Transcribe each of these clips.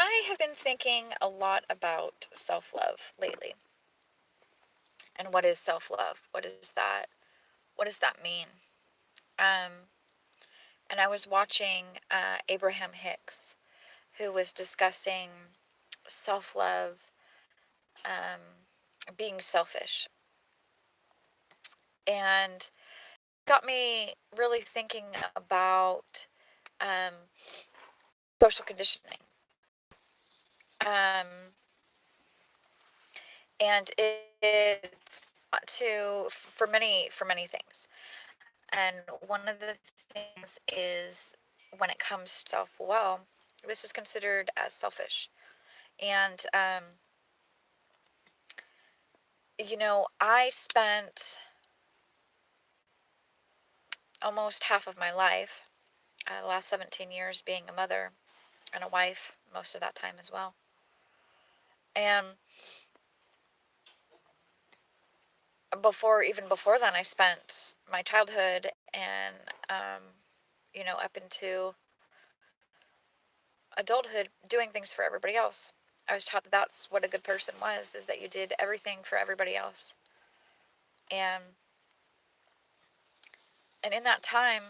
I have been thinking a lot about self-love lately. And what is self-love? What is that? What does that mean? Um, and I was watching Abraham Hicks, who was discussing self-love, being selfish, and got me really thinking about um, social conditioning. Um, and it's not to for many things. And one of the things is when it comes to self, well, this is considered as selfish. And I spent almost half of my life, the last 17 years, being a mother and a wife, most of that time as well. And even before then, I spent my childhood and up into adulthood doing things for everybody else. I was taught that that's what a good person was, is that you did everything for everybody else. And in that time,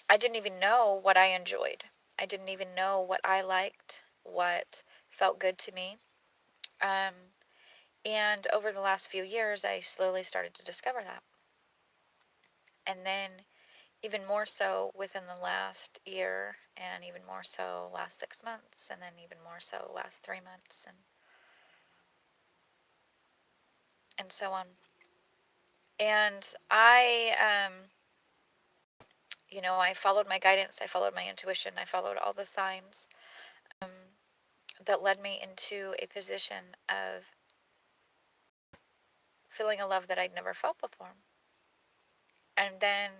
I didn't even know what I enjoyed. I didn't even know what I liked, what felt good to me. Um, and over the last few years, I slowly started to discover that. And then even more so within the last year, and even more so last 6 months, and then even more so last 3 months, and so on. And I followed my guidance, I followed my intuition, I followed all the signs um, that led me into a position of feeling a love that I'd never felt before. And then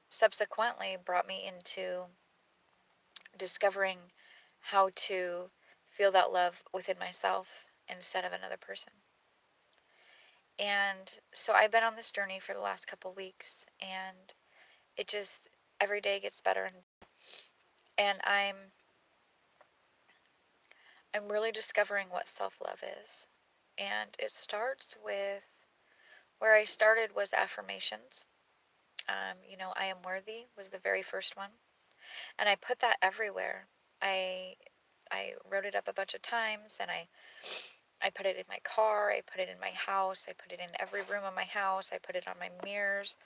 subsequently brought me into discovering how to feel that love within myself instead of another person. And so I've been on this journey for the last couple weeks, and it just every day gets better, and I'm really discovering what self-love is. And it starts with where I started was affirmations. I am worthy was the very first one, and I put that everywhere. I wrote it up a bunch of times, and I put it in my car, I put it in my house, I put it in every room of my house, I put it on my mirrors.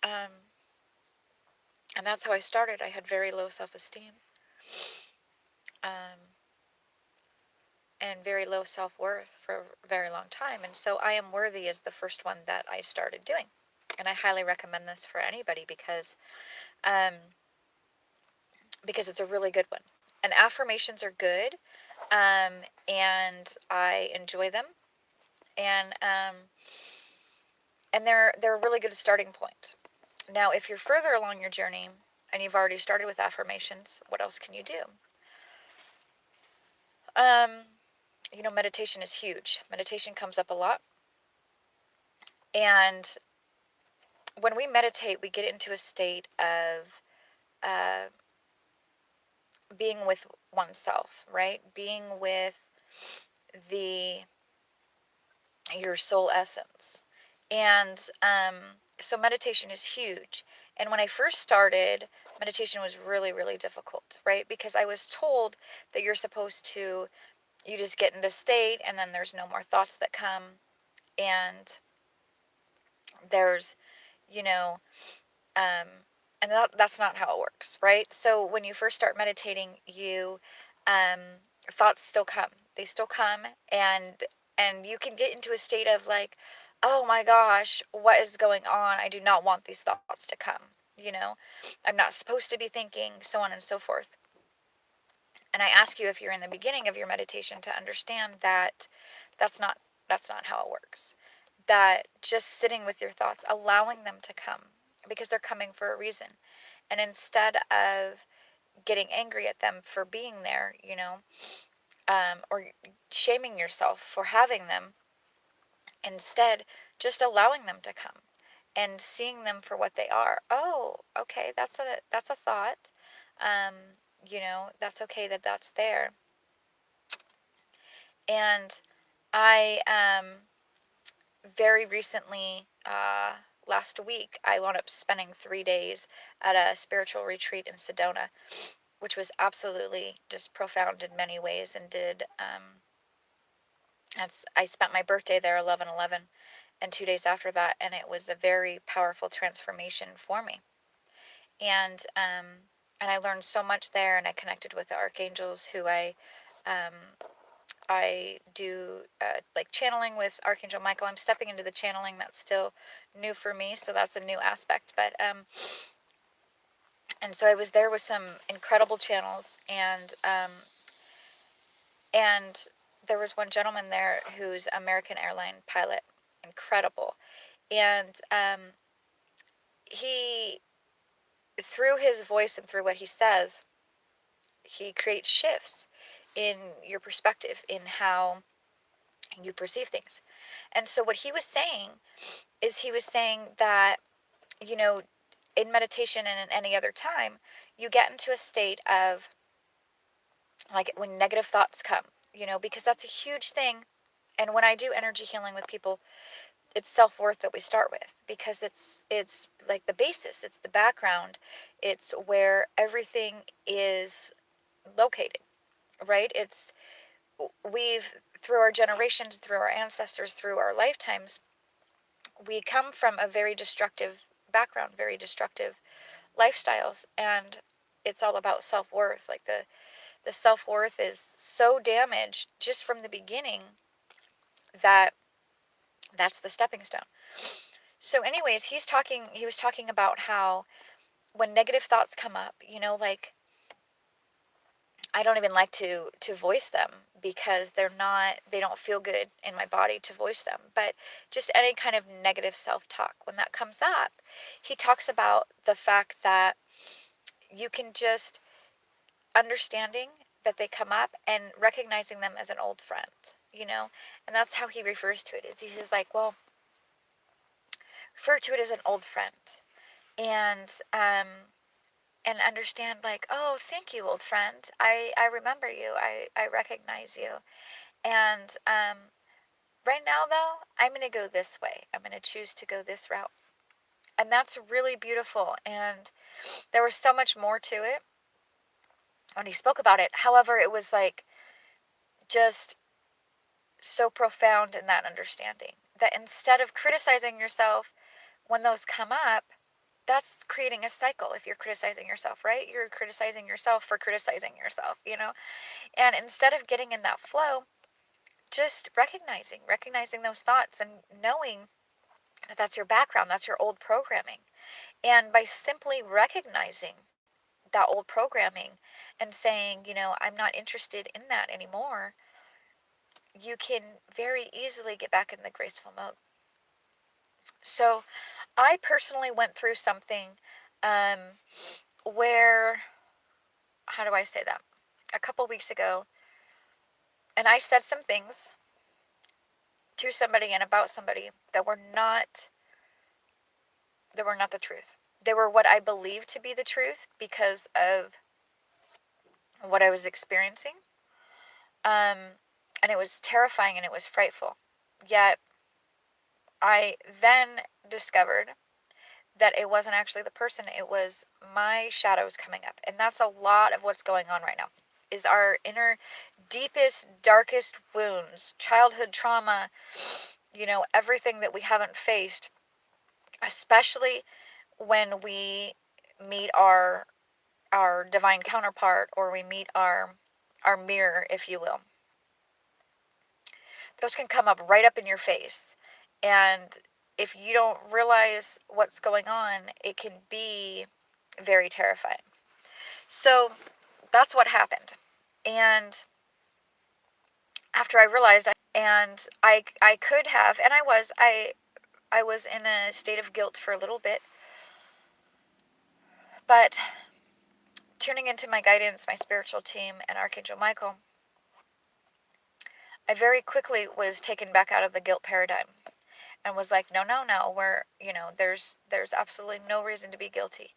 Um, and that's how I started. I had very low self-esteem, um, and very low self-worth for a very long time. And so I am worthy is the first one that I started doing. And I highly recommend this for anybody um, because it's a really good one. And affirmations are good, and I enjoy them, and they're a really good starting point. Now, if you're further along your journey and you've already started with affirmations, what else can you do? Meditation is huge. Meditation comes up a lot, and when we meditate, we get into a state of uh, being with oneself, right? Being with the your soul essence. And so meditation is huge. And when I first started, meditation was really, really difficult, right? Because I was told that you just get into state, and then there's no more thoughts that come. And there's, you know, um, and that's not how it works, right? So when you first start meditating, um, thoughts still come. They still come, and you can get into a state of like, oh my gosh, what is going on? I do not want these thoughts to come. You know, I'm not supposed to be thinking, so on and so forth. And I ask you, if you're in the beginning of your meditation, to understand that that's not that's not how it works. That just sitting with your thoughts, allowing them to come, because they're coming for a reason. And instead of getting angry at them for being there, or shaming yourself for having them, instead just allowing them to come and seeing them for what they are. Oh, okay, that's a thought. Um, That's okay that that's there. And I very recently, last week, I wound up spending 3 days at a spiritual retreat in Sedona, which was absolutely just profound in many ways, and I spent my birthday there 11/11, and 2 days after that, and it was a very powerful transformation for me. And I learned so much there, and I connected with the archangels who I do like channeling with Archangel Michael. I'm stepping into the channeling. That's still new for me, so that's a new aspect. But and so I was there with some incredible channels, and there was one gentleman there who's American airline pilot, incredible, and he, through his voice and through what he says, he creates shifts in your perspective, in how you perceive things. And so what he was saying is, he was saying that, you know, in meditation and in any other time, you get into a state of, like, when negative thoughts come, because that's a huge thing. And when I do energy healing with people, it's self-worth that we start with, because it's like the basis, it's the background, it's where everything is located, right? We've, through our generations, through our ancestors, through our lifetimes, we come from a very destructive background, very destructive lifestyles, and it's all about self-worth. Like, the self-worth is so damaged just from the beginning, that that's the stepping stone. So anyways, he was talking about how, when negative thoughts come up, like, I don't even like to voice them, because they don't feel good in my body to voice them. But just any kind of negative self-talk, when that comes up, he talks about the fact that you can just, understanding that they come up and recognizing them as an old friend. And that's how he refers to it. He's like, well, refer to it as an old friend, and and understand, like, oh, thank you, old friend. I remember you. I recognize you. And right now, though, I'm going to go this way. I'm going to choose to go this route. And that's really beautiful. And there was so much more to it when he spoke about it. However, it was like, just so profound in that understanding, that instead of criticizing yourself when those come up, that's creating a cycle. If you're criticizing yourself, right? You're criticizing yourself for criticizing yourself. And instead of getting in that flow, just recognizing those thoughts, and knowing that that's your background, that's your old programming. And by simply recognizing that old programming and saying, I'm not interested in that anymore, you can very easily get back in the graceful mode. So I personally went through something um, where, how do I say that? A couple weeks ago, and I said some things to somebody and about somebody that were not the truth. They were what I believed to be the truth because of what I was experiencing. And it was terrifying and it was frightful. Yet I then discovered that it wasn't actually the person, it was my shadows coming up. And that's a lot of what's going on right now, is our inner deepest, darkest wounds, childhood trauma, everything that we haven't faced, especially when we meet our divine counterpart, or we meet our mirror, if you will. Those can come up right up in your face. And if you don't realize what's going on, it can be very terrifying. So that's what happened. And after I realized, I could have, and I was in a state of guilt for a little bit, but tuning into my guidance, my spiritual team, and Archangel Michael, I very quickly was taken back out of the guilt paradigm, and was like, no, no, no, there's absolutely no reason to be guilty.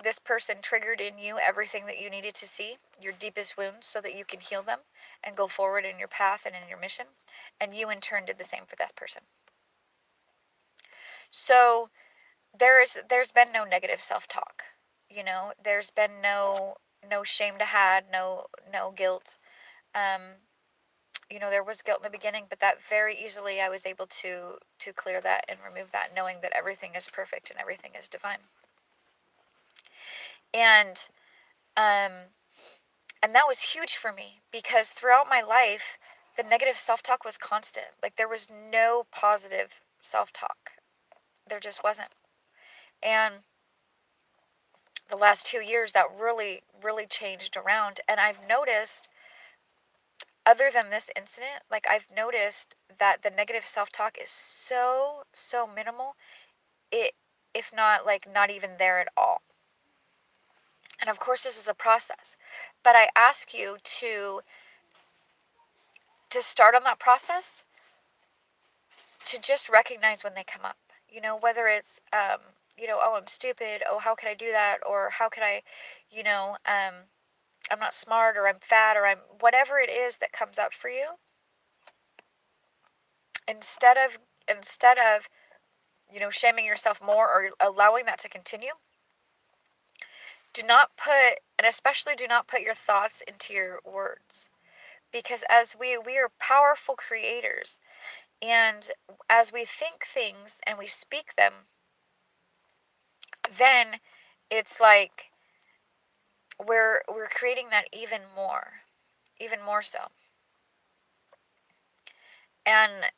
this person triggered in you everything that you needed to see, your deepest wounds, so that you can heal them and go forward in your path and in your mission. And you in turn did the same for that person. So there's been no negative self-talk. There's been no shame to had, no guilt. There was guilt in the beginning, but that very easily I was able to clear that and remove that, knowing that everything is perfect and everything is divine. And um and that was huge for me, because throughout my life the negative self-talk was constant. Like, there was no positive self-talk. There just wasn't. And the last 2 years that really, really changed around. And I've noticed, other than this incident, like, I've noticed that the negative self-talk is so, so minimal. It, if not, like, not even there at all. And of course, this is a process. But I ask you to start on that process, to just recognize when they come up. Whether it's, oh, I'm stupid. Oh, how could I do that? Or how could I, I'm not smart, or I'm fat, or I'm whatever it is that comes up for you. Instead of shaming yourself more or allowing that to continue, do not put, and especially do not put your thoughts into your words, because as we are powerful creators, and as we think things and we speak them, then it's like we're creating that even more so. And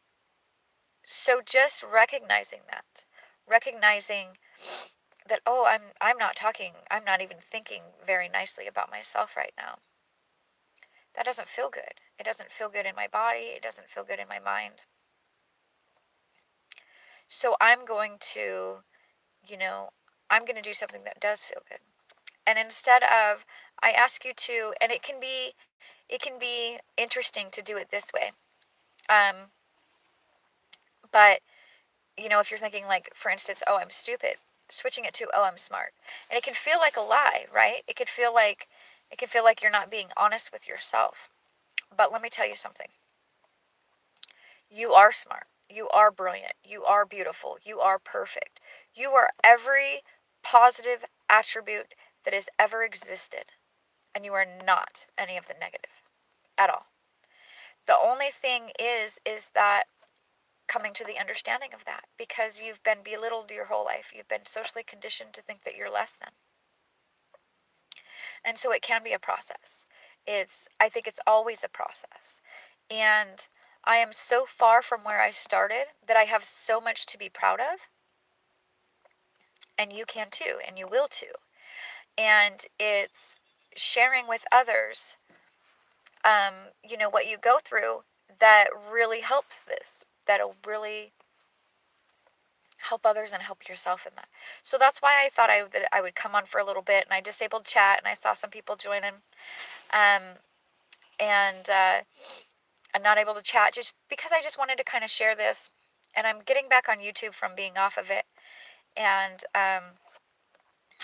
so just recognizing that, oh, I'm not even thinking very nicely about myself right now. That doesn't feel good. It doesn't feel good in my body. It doesn't feel good in my mind. So I'm going to, I'm going to do something that does feel good. And instead of, I ask you to, and it can be interesting to do it this way. But if you're thinking, like, for instance, oh, I'm stupid, switching it to, oh, I'm smart. And it can feel like a lie, right? It can feel like you're not being honest with yourself. But let me tell you something. You are smart. You are brilliant. You are beautiful. You are perfect. You are every positive attribute that has ever existed. And you are not any of the negative at all. The only thing is that coming to the understanding of that, because you've been belittled your whole life. You've been socially conditioned to think that you're less than. And so it can be a process. I think it's always a process. And I am so far from where I started that I have so much to be proud of. And you can too, and you will too. And it's sharing with others, what you go through, that really helps this. That'll really help others and help yourself in that. So that's why I thought I would come on for a little bit, and I disabled chat, and I saw some people join in. And I'm not able to chat just because I just wanted to kind of share this. And I'm getting back on YouTube from being off of it. And I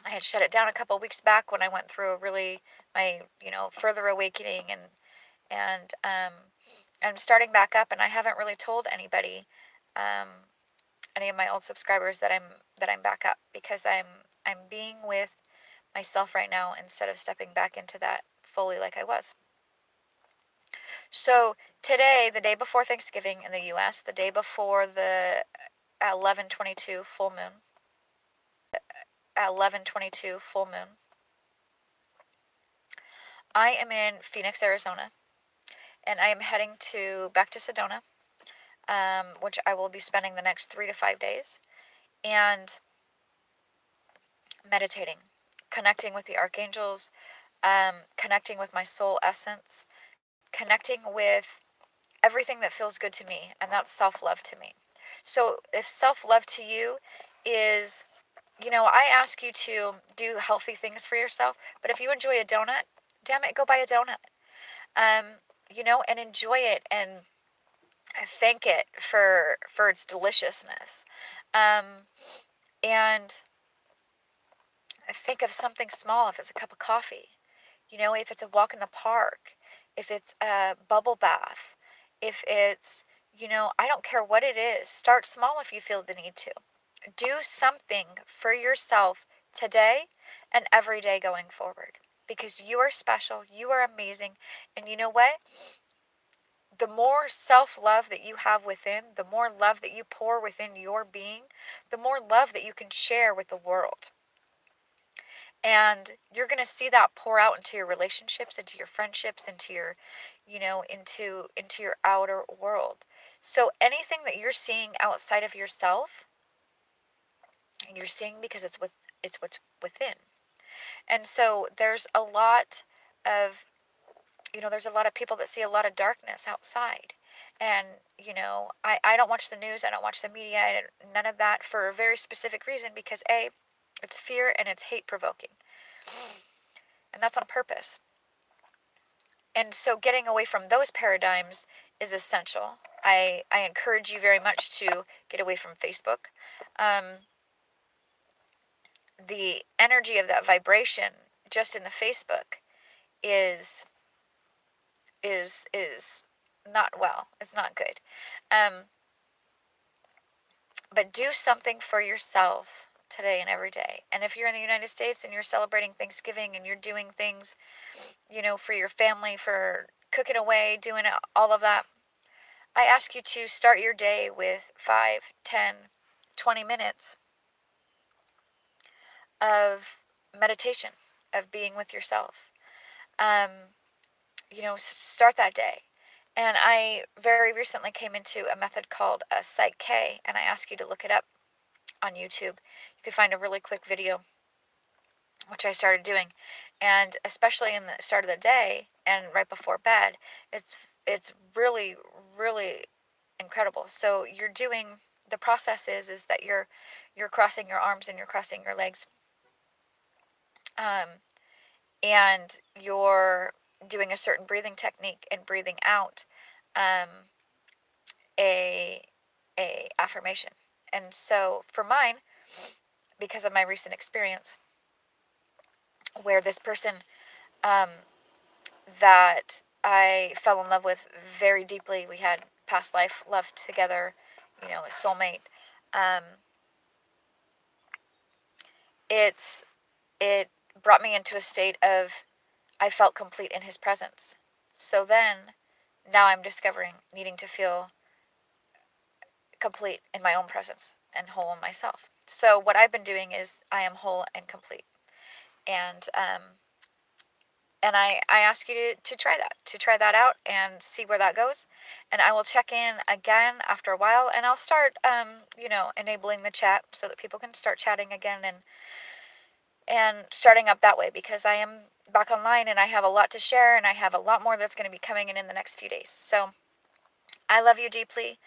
had shut it down a couple of weeks back when I went through my further awakening, and I'm starting back up, and I haven't really told anybody, any of my old subscribers, that I'm back up, because I'm being with myself right now instead of stepping back into that fully like I was. So today, the day before Thanksgiving in the U.S., the day before the 11/22 full moon, I am in Phoenix, Arizona, and I am heading back to Sedona, which I will be spending the next 3 to 5 days, and meditating, connecting with the archangels, connecting with my soul essence, connecting with everything that feels good to me, and that's self-love to me. So if self-love to you is, I ask you to do healthy things for yourself, but if you enjoy a donut, damn it, go buy a donut. And enjoy it, and thank it for its deliciousness. And think of something small. If it's a cup of coffee, if it's a walk in the park, if it's a bubble bath, if it's, I don't care what it is. Start small if you feel the need to. Do something for yourself today and every day going forward, because you are special, you are amazing, and you know what? The more self-love that you have within, the more love that you pour within your being, the more love that you can share with the world. And you're going to see that pour out into your relationships, into your friendships, into your, into your outer world. So anything that you're seeing outside of yourself, you're seeing because it's what's within. And so of there's a lot of people that see a lot of darkness outside. And, I don't watch the news, I don't watch the media, none of that, for a very specific reason, because A, it's fear and it's hate provoking. And that's on purpose. And so getting away from those paradigms is essential. I encourage you very much to get away from Facebook. The energy of that vibration just in the Facebook is is not well. It's not good. But do something for yourself today and every day. And if you're in the United States and you're celebrating Thanksgiving and you're doing things, for your family, for cooking away, doing all of that, I ask you to start your day with 5, 10, 20 minutes of meditation, of being with yourself. Start that day. And I very recently came into a method called a Psych K, and I ask you to look it up on YouTube. You could find a really quick video, which I started doing, and especially in the start of the day and right before bed, it's really, really incredible. So you're doing the process is that you're crossing your arms and you're crossing your legs, um, and you're doing a certain breathing technique and breathing out um, a affirmation. And so for mine, because of my recent experience, where this person um, that I fell in love with very deeply, we had past life love together, a soulmate. Um, it's it brought me into a state of I felt complete in his presence. So then, now I'm discovering needing to feel complete in my own presence and whole in myself. So what I've been doing is I am whole and complete. And I ask you to try that out and see where that goes. And I will check in again after a while, and I'll start, enabling the chat so that people can start chatting again, and starting up that way, because I am back online and I have a lot to share, and I have a lot more that's going to be coming in the next few days. So I love you deeply.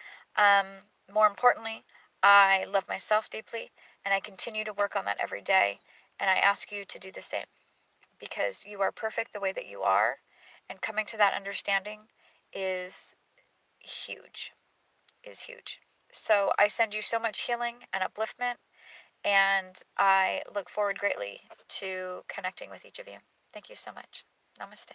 More importantly, I love myself deeply, and I continue to work on that every day. And I ask you to do the same, because you are perfect the way that you are, and coming to that understanding is huge, is huge. So I send you so much healing and upliftment, and I look forward greatly to connecting with each of you. Thank you so much. Namaste.